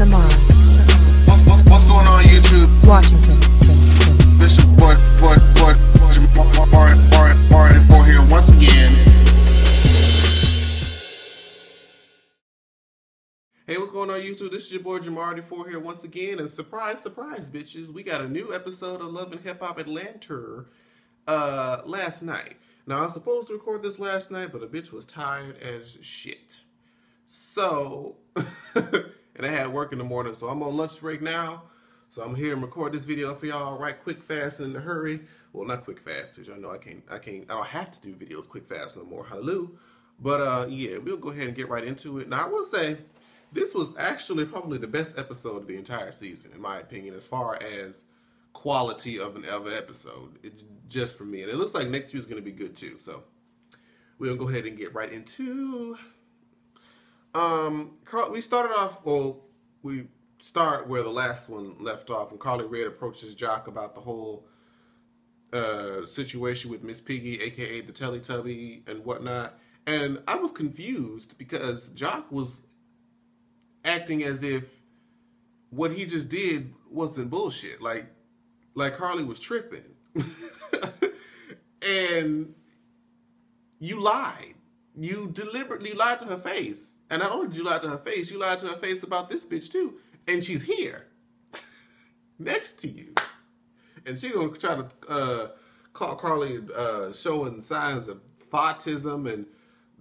Jamar. What's going on YouTube? Washington. This is Jamar for here once again. Hey, what's going on YouTube? This is your boy Jamar4 here once again, and surprise, surprise, bitches, we got a new episode of Love and Hip Hop Atlanta last night. Now, I was supposed to record this last night, but a bitch was tired as shit. So, and I had work in the morning, so I'm on lunch break now. So I'm here and record this video for y'all right quick, fast, and in a hurry. Well, not quick, fast, because y'all know I don't have to do videos quick, fast no more. Hallelujah. But yeah, we'll go ahead and get right into it. Now, I will say, this was actually probably the best episode of the entire season, in my opinion, as far as quality of an episode, just for me. And it looks like next week's going to be good too. So we'll go ahead and get right into. We started off. Well, we start where the last one left off, when Carly Red approaches Jock about the whole situation with Miss Piggy, aka the Teletubby, and whatnot. And I was confused because Jock was acting as if what he just did wasn't bullshit. Like Carly was tripping. And you lied. You deliberately lied to her face. And not only did you lie to her face, you lied to her face about this bitch too. And she's here. Next to you. And she gonna try to call Carly showing signs of autism and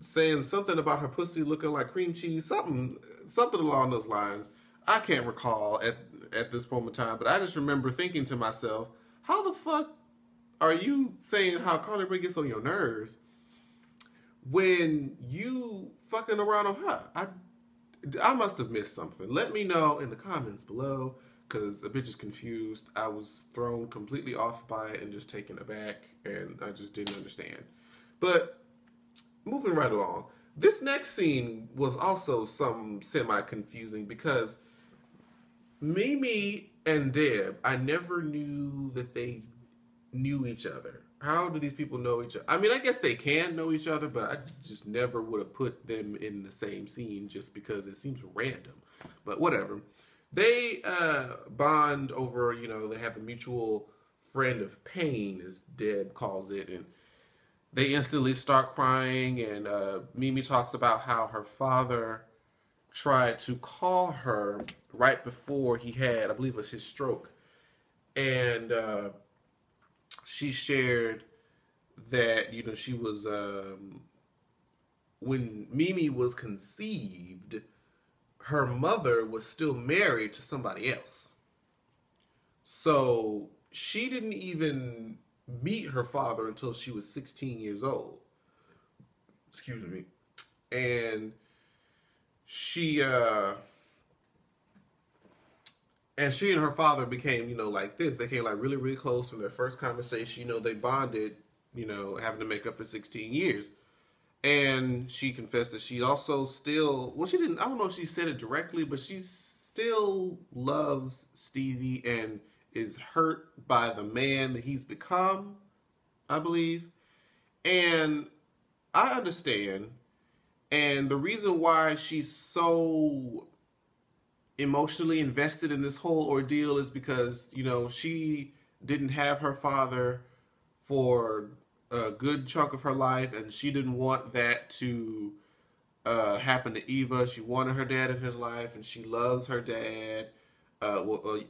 saying something about her pussy looking like cream cheese. Something along those lines. I can't recall at this moment in time, but I just remember thinking to myself, how the fuck are you saying how Carly Rae gets on your nerves when you fucking around on her? I must have missed something. Let me know in the comments below, because the bitch is confused. I was thrown completely off by it and just taken aback, and I just didn't understand. But moving right along, this next scene was also some semi-confusing because Mimi and Deb, I never knew that they knew each other. How do these people know each other? I mean, I guess they can know each other, but I just never would have put them in the same scene just because it seems random. But whatever. They bond over, they have a mutual friend of pain, as Deb calls it, and they instantly start crying, and Mimi talks about how her father tried to call her right before he had, I believe it was his stroke, and she shared that, she was, when Mimi was conceived, her mother was still married to somebody else. So she didn't even meet her father until she was 16 years old. Excuse me. And she and her father became, like this. They came like really, really close from their first conversation. They bonded, having to make up for 16 years. And she confessed that she also still, well, she didn't, I don't know if she said it directly, but she still loves Stevie and is hurt by the man that he's become, I believe. And I understand. And the reason why she's so emotionally invested in this whole ordeal is because, she didn't have her father for a good chunk of her life, and she didn't want that to happen to Eva. She wanted her dad in his life, and she loves her dad.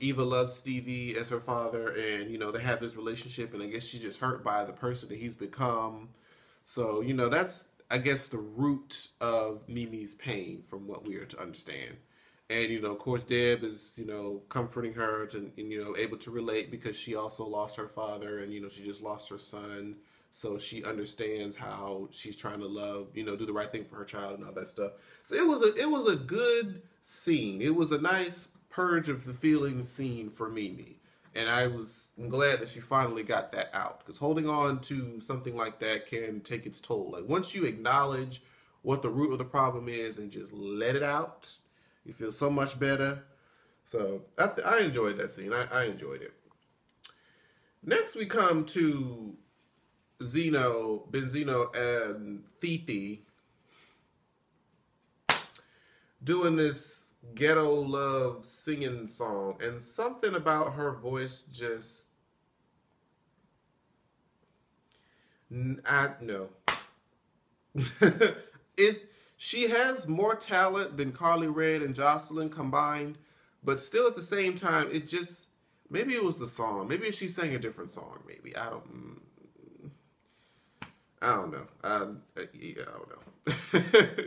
Eva loves Stevie as her father, and, they have this relationship, and I guess she's just hurt by the person that he's become. So, that's, I guess, the root of Mimi's pain, from what we are to understand. And, of course, Deb is, comforting her to, and, able to relate because she also lost her father, and, she just lost her son. So she understands how she's trying to love, do the right thing for her child and all that stuff. So it was a good scene. It was a nice purge of the feelings scene for Mimi. And I'm glad that she finally got that out, because holding on to something like that can take its toll. Like, once you acknowledge what the root of the problem is and just let it out, you feel so much better. So I enjoyed that scene. I enjoyed it. Next we come to Benzino and Titi doing this ghetto love singing song, and something about her voice just I no. it She has more talent than Carly Rae and Jocelyn combined, but still at the same time, it just maybe it was the song. Maybe she sang a different song. Maybe I don't know. Yeah, I don't know.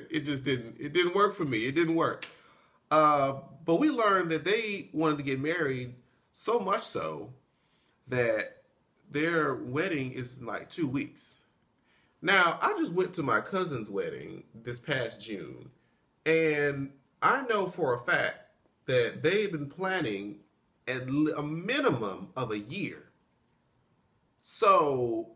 It just didn't. It didn't work for me. It didn't work. But we learned that they wanted to get married so much so that their wedding is in like 2 weeks. Now, I just went to my cousin's wedding this past June, and I know for a fact that they've been planning at a minimum of a year. So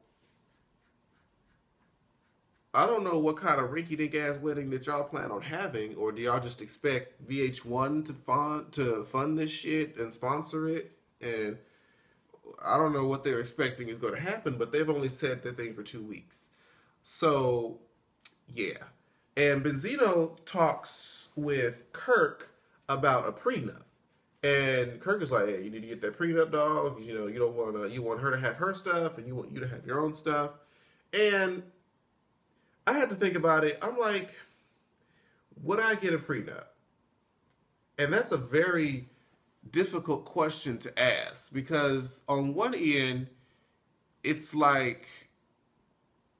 I don't know what kind of rinky-dink ass wedding that y'all plan on having, or do y'all just expect VH1 to fund this shit and sponsor it? And I don't know what they're expecting is going to happen, but they've only said that thing for 2 weeks. So yeah, and Benzino talks with Kirk about a prenup, and Kirk is like, "Hey, you need to get that prenup, dog. You know, you don't want to. You want her to have her stuff, and you want you to have your own stuff." And I had to think about it. I'm like, would I get a prenup? And that's a very difficult question to ask because on one end, it's like,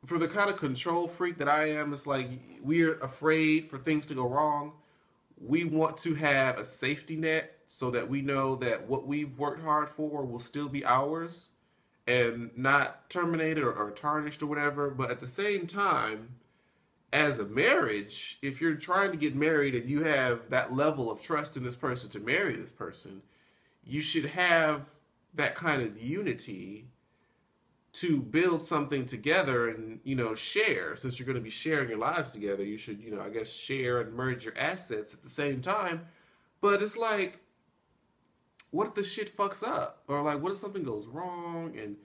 for the kind of control freak that I am, it's like we're afraid for things to go wrong. We want to have a safety net so that we know that what we've worked hard for will still be ours and not terminated or tarnished or whatever. But at the same time, as a marriage, if you're trying to get married and you have that level of trust in this person to marry this person, you should have that kind of unity to build something together and, share. Since you're going to be sharing your lives together, you should, I guess, share and merge your assets at the same time. But it's like, what if the shit fucks up? Or like, what if something goes wrong and,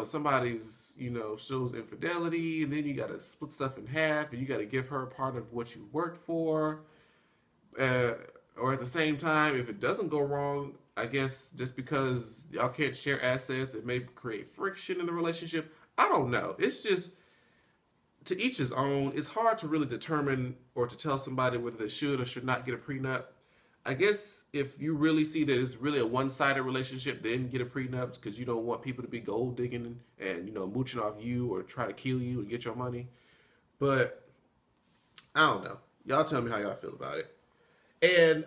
somebody's, shows infidelity, and then you got to split stuff in half and you got to give her a part of what you worked for. Or at the same time, if it doesn't go wrong, I guess just because y'all can't share assets, it may create friction in the relationship. I don't know. It's just, to each his own. It's hard to really determine or to tell somebody whether they should or should not get a prenup. I guess if you really see that it's really a one-sided relationship, then get a prenup because you don't want people to be gold digging and mooching off you or try to kill you and get your money. But I don't know. Y'all tell me how y'all feel about it. And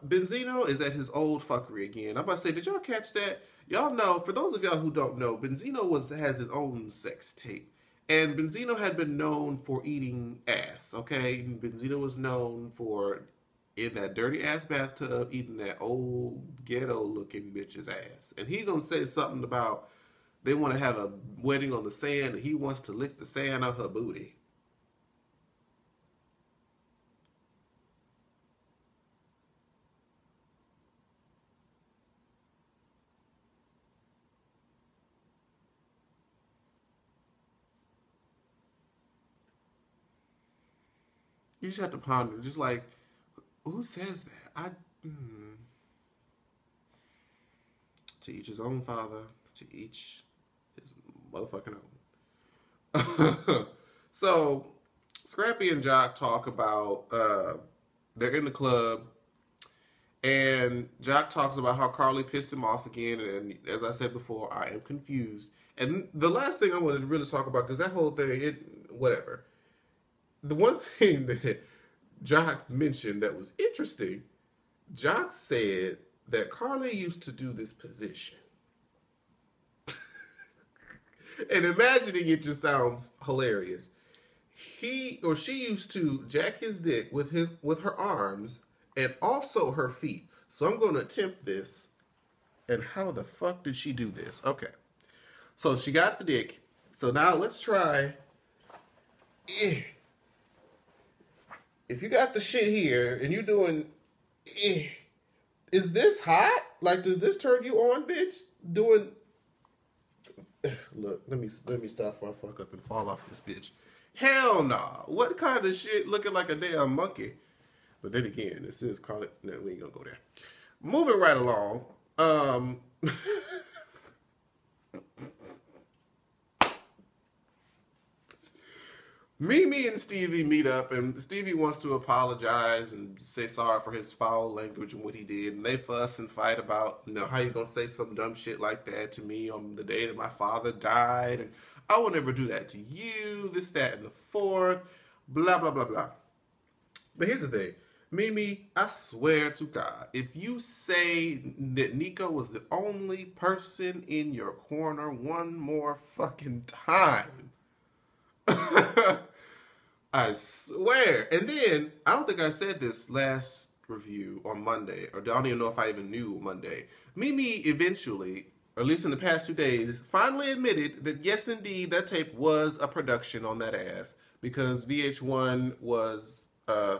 Benzino is at his old fuckery again. I'm about to say, did y'all catch that? Y'all know, for those of y'all who don't know, Benzino has his own sex tape. And Benzino had been known for eating ass, okay? And Benzino was known for, in that dirty ass bathtub, eating that old ghetto looking bitch's ass. And he gonna say something about they want to have a wedding on the sand and he wants to lick the sand off her booty. You just have to ponder, just like, who says that? To each his own, father. To each his motherfucking own. So, Scrappy and Jock talk about they're in the club, and Jock talks about how Carly pissed him off again. And as I said before, I am confused. And the last thing I wanted to really talk about, because that whole thing, whatever. The one thing that Jock mentioned that was interesting, Jock said that Carly used to do this position. And imagining it just sounds hilarious. He or she used to jack his dick with her arms and also her feet. So I'm going to attempt this. And how the fuck did she do this? Okay. So she got the dick. So now let's try. If you got the shit here and you're doing, is this hot? Like, does this turn you on, bitch? Doing, look, let me stop before I fuck up and fall off this bitch. Hell nah. What kind of shit looking like a damn monkey? But then again, this is chronic. No, we ain't gonna go there. Moving right along. Mimi and Stevie meet up, and Stevie wants to apologize and say sorry for his foul language and what he did. And they fuss and fight about, how you gonna say some dumb shit like that to me on the day that my father died, and I will never do that to you. This, that, and the fourth. Blah blah blah blah. But here's the thing, Mimi, I swear to God, if you say that Nico was the only person in your corner one more fucking time. I swear. And then, I don't think I said this last review on Monday, or I don't even know if I even knew Monday. Mimi eventually, or at least in the past 2 days, finally admitted that yes, indeed, that tape was a production on that ass, because VH1 was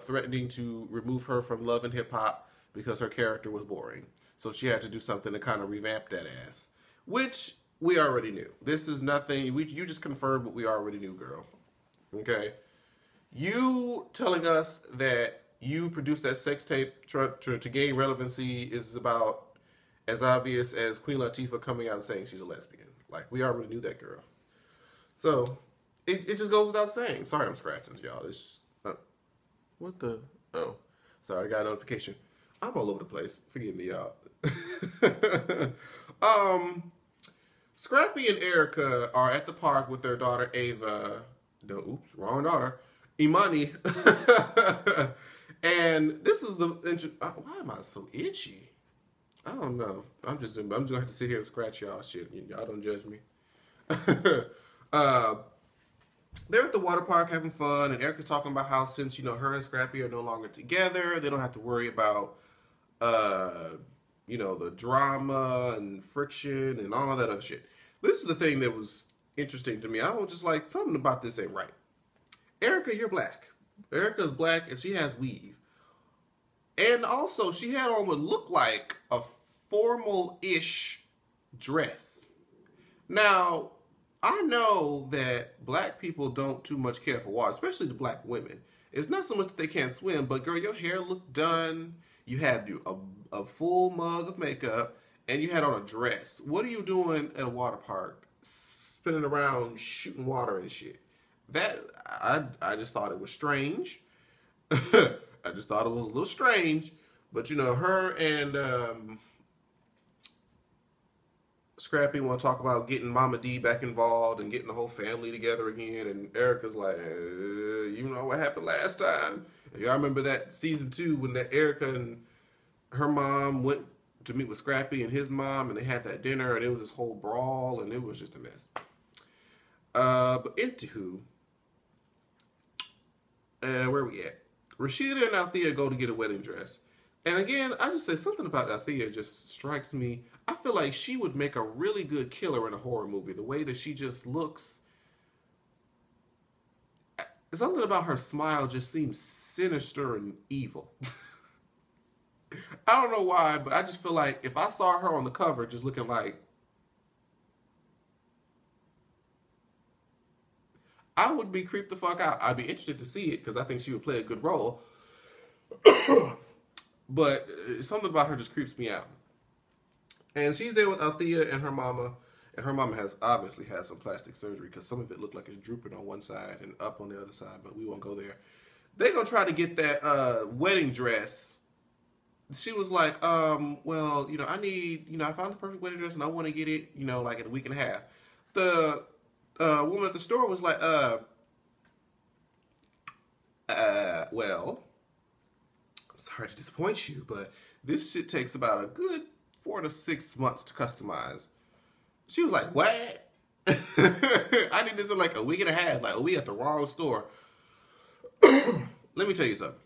threatening to remove her from Love and Hip Hop because her character was boring. So she had to do something to kind of revamp that ass, which we already knew. This is nothing, you just confirmed what we already knew, girl. Okay? You telling us that you produced that sex tape to gain relevancy is about as obvious as Queen Latifah coming out and saying she's a lesbian. Like, we already knew that, girl. So, it just goes without saying. Sorry, I'm scratching, y'all. It's what the? Oh, sorry, I got a notification. I'm all over the place. Forgive me, y'all. Scrappy and Erica are at the park with their daughter Ava. No, oops, wrong daughter. Imani. And this is the why am I so itchy? I don't know. I'm just gonna have to sit here and scratch y'all shit. Y'all don't judge me. They're at the water park having fun, and Erica's talking about how since her and Scrappy are no longer together, they don't have to worry about the drama and friction and all that other shit. This is the thing that was interesting to me. I was just like, something about this ain't right. Erica, you're black. Erica's black, and she has weave. And also, she had on what looked like a formal-ish dress. Now, I know that black people don't too much care for water, especially the black women. It's not so much that they can't swim, but girl, your hair looked done. You had a full mug of makeup, and you had on a dress. What are you doing at a water park, spinning around, shooting water and shit? That, I just thought it was strange. I just thought it was a little strange. But, her and Scrappy want to talk about getting Mama D back involved and getting the whole family together again. And Erica's like, you know what happened last time? Y'all remember that season 2 when that Erica and her mom went to meet with Scrappy and his mom, and they had that dinner, and it was this whole brawl, and it was just a mess. But anywho, where we at? Rashida and Althea go to get a wedding dress. And again, I just say something about Althea just strikes me. I feel like she would make a really good killer in a horror movie. The way that she just looks. Something about her smile just seems sinister and evil. I don't know why, but I just feel like if I saw her on the cover just looking like, I would be creeped the fuck out. I'd be interested to see it because I think she would play a good role. But something about her just creeps me out. And she's there with Althea and her mama. And her mama has obviously had some plastic surgery because some of it looked like it's drooping on one side and up on the other side, but we won't go there. They're going to try to get that wedding dress. She was like, well, I need, I found the perfect wedding dress and I want to get it, like in a week and a half. The woman at the store was like, well, I'm sorry to disappoint you, but this shit takes about a good 4 to 6 months to customize. She was like, what? I need this in like a week and a half. Like, we at the wrong store. Let me tell you something.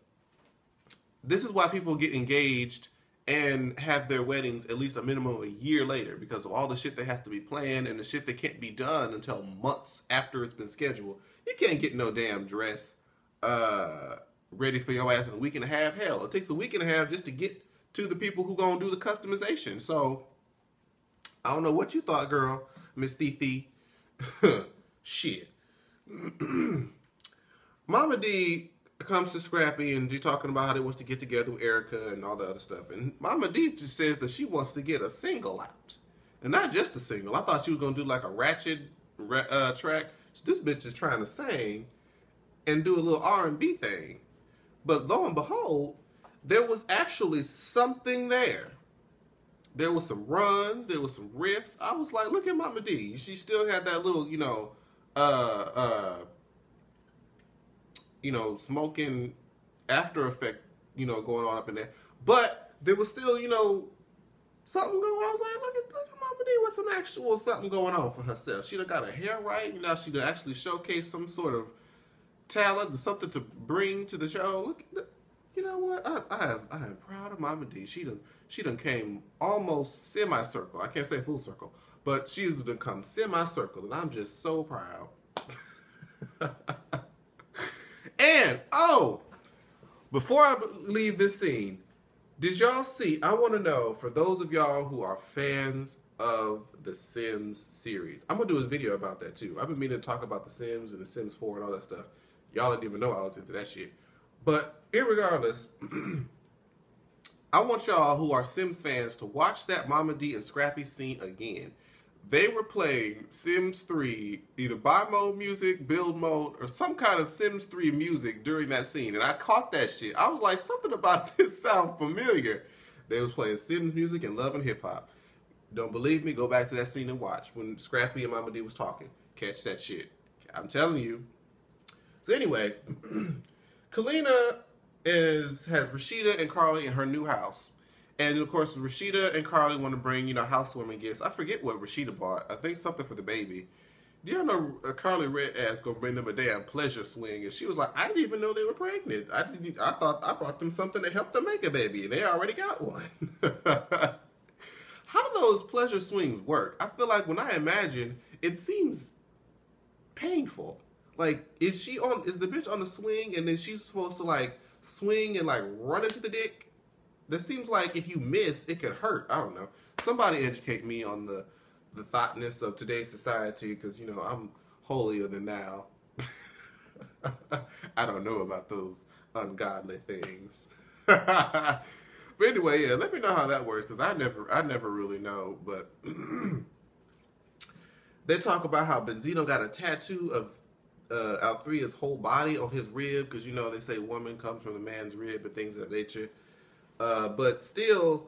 This is why people get engaged and have their weddings at least a minimum of a year later, because of all the shit that has to be planned and the shit that can't be done until months after it's been scheduled. You can't get no damn dress ready for your ass in a week and a half. Hell, it takes a week and a half just to get to the people who gonna do the customization. So, I don't know what you thought, girl, Miss Thee. Shit. Mama D it comes to Scrappy, and she's talking about how they wants to get together with Erica and all the other stuff. And Mama D just says that she wants to get a single out, and not just a single. I thought she was gonna do like a ratchet track. This bitch is trying to sing and do a little R&B thing, but lo and behold, there was actually something there. There was some runs, there was some riffs. I was like, look at Mama D. She still had that little, smoking after effect, going on up in there. But there was still, something going on. I was like, look at Mama D with some actual something going on for herself. She done got her hair right. Now she done actually showcase some sort of talent, something to bring to the show. Look, you know what? I am proud of Mama D. She done came almost semicircle. I can't say full circle, but she's done come semicircle, and I'm just so proud. And before I leave this scene, did y'all see? I want to know, for those of y'all who are fans of the Sims series, I'm gonna do a video about that too. I've been meaning to talk about the Sims and the Sims 4 and all that stuff. Y'all didn't even know I was into that shit. But irregardless, I want y'all who are Sims fans to watch that Mama D and Scrappy scene again. They were playing Sims 3, either buy mode music, build mode, or some kind of Sims 3 music during that scene. And I caught that shit. I was like, something about this sound familiar. They was playing Sims music and Love and Hip Hop. Don't believe me? Go back to that scene and watch when Scrappy and Mama D was talking. Catch that shit. I'm telling you. So anyway, Kalina has Rashida and Carly in her new house. And of course, Rashida and Carly want to bring, housewarming gifts. I forget what Rashida bought. I think something for the baby. Do you know Carly Red ass gonna bring them a damn pleasure swing? And she was like, I didn't even know they were pregnant. I thought I brought them something to help them make a baby, and they already got one. How do those pleasure swings work? I feel like when I imagine, it seems painful. Like, is the bitch on the swing, and then she's supposed to like swing and like run into the dick? That seems like if you miss, it could hurt. I don't know. Somebody educate me on the thoughtness of today's society, because, I'm holier than thou. I don't know about those ungodly things. But anyway, yeah, let me know how that works, because I never really know. But they talk about how Benzino got a tattoo of Althrea's whole body on his rib, because, they say woman comes from the man's rib and things of that nature. But still,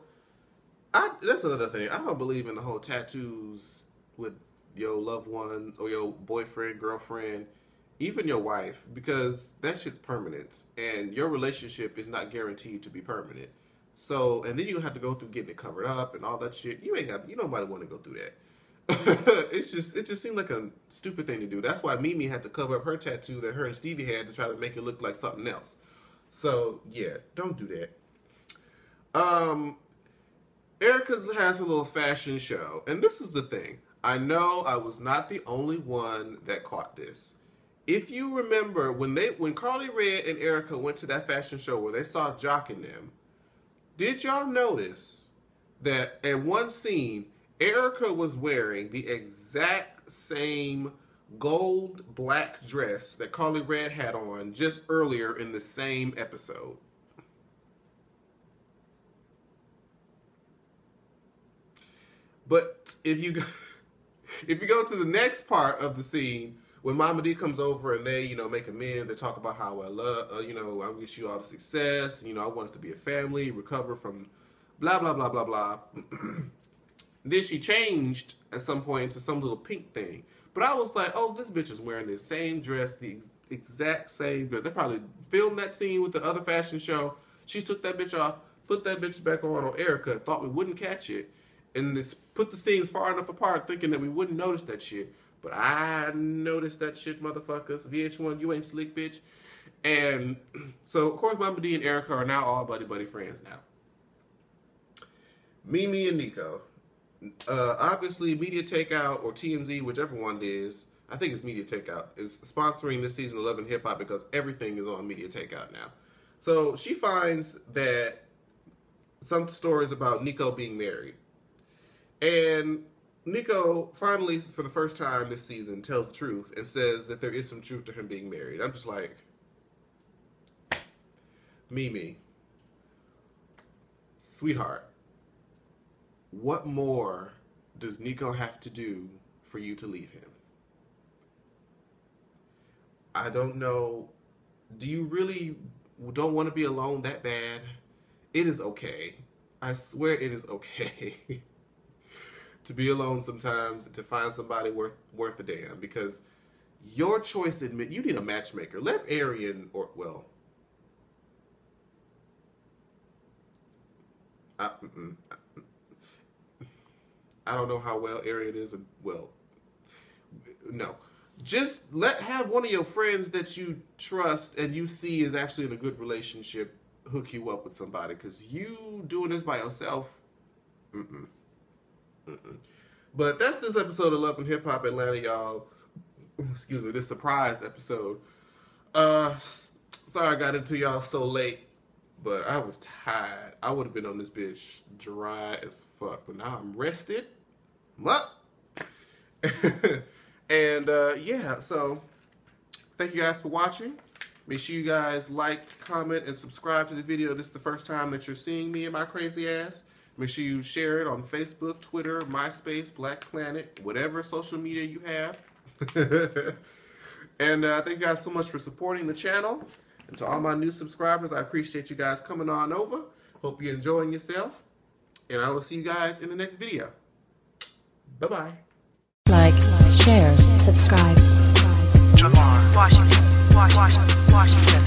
that's another thing. I don't believe in the whole tattoos with your loved ones or your boyfriend, girlfriend, even your wife, because that shit's permanent, and your relationship is not guaranteed to be permanent. So, and then you have to go through getting it covered up and all that shit. You nobody want to go through that. It just seemed like a stupid thing to do. That's why Mimi had to cover up her tattoo that her and Stevie had to try to make it look like something else. So yeah, don't do that. Erica has a little fashion show, and this is the thing. I know I was not the only one that caught this. If you remember, when Carly Red and Erica went to that fashion show where they saw Jock and them, did y'all notice that at one scene, Erica was wearing the exact same gold black dress that Carly Red had on just earlier in the same episode? But if you go to the next part of the scene, when Mama D comes over and they, make amends, they talk about how I love, I wish you all the success, I want us to be a family, recover from blah, blah, blah, blah, blah. Then she changed at some point into some little pink thing. But I was like, oh, this bitch is wearing the same dress, the exact same dress. They probably filmed that scene with the other fashion show. She took that bitch off, put that bitch back on Erica, thought we wouldn't catch it, and this put the scenes far enough apart thinking that we wouldn't notice that shit. But I noticed that shit, motherfuckers. VH1, you ain't slick, bitch. And so, of course, Mama D and Erica are now all buddy-buddy friends now. Mimi and Nico. Obviously, Media Takeout or TMZ, whichever one it is, I think it's Media Takeout, is sponsoring this season of Love and Hip Hop because everything is on Media Takeout now. So she finds that some stories about Nico being married. And Nico finally, for the first time this season, tells the truth and says that there is some truth to him being married. I'm just like, Mimi, sweetheart, what more does Nico have to do for you to leave him? I don't know. Do you really don't want to be alone that bad? It is okay. I swear it is okay to be alone sometimes and to find somebody worth a damn, because your choice admit you need a matchmaker. Let Arian, or well, I don't know how well Arian is. Well, no. Just have one of your friends that you trust and you see is actually in a good relationship hook you up with somebody, because you doing this by yourself. But that's this episode of Love and Hip Hop Atlanta, y'all. Excuse me, this surprise episode. Sorry I got into y'all so late, but I was tired. I would have been on this bitch dry as fuck, but now I'm rested. I'm up. And yeah, so thank you guys for watching. Make sure you guys like, comment, and subscribe to the video. This is the first time that you're seeing me and my crazy ass. Make sure you share it on Facebook, Twitter, MySpace, Black Planet, whatever social media you have. And thank you guys so much for supporting the channel. And to all my new subscribers, I appreciate you guys coming on over. Hope you're enjoying yourself. And I will see you guys in the next video. Bye-bye. Like, share, subscribe. Washington, Washington.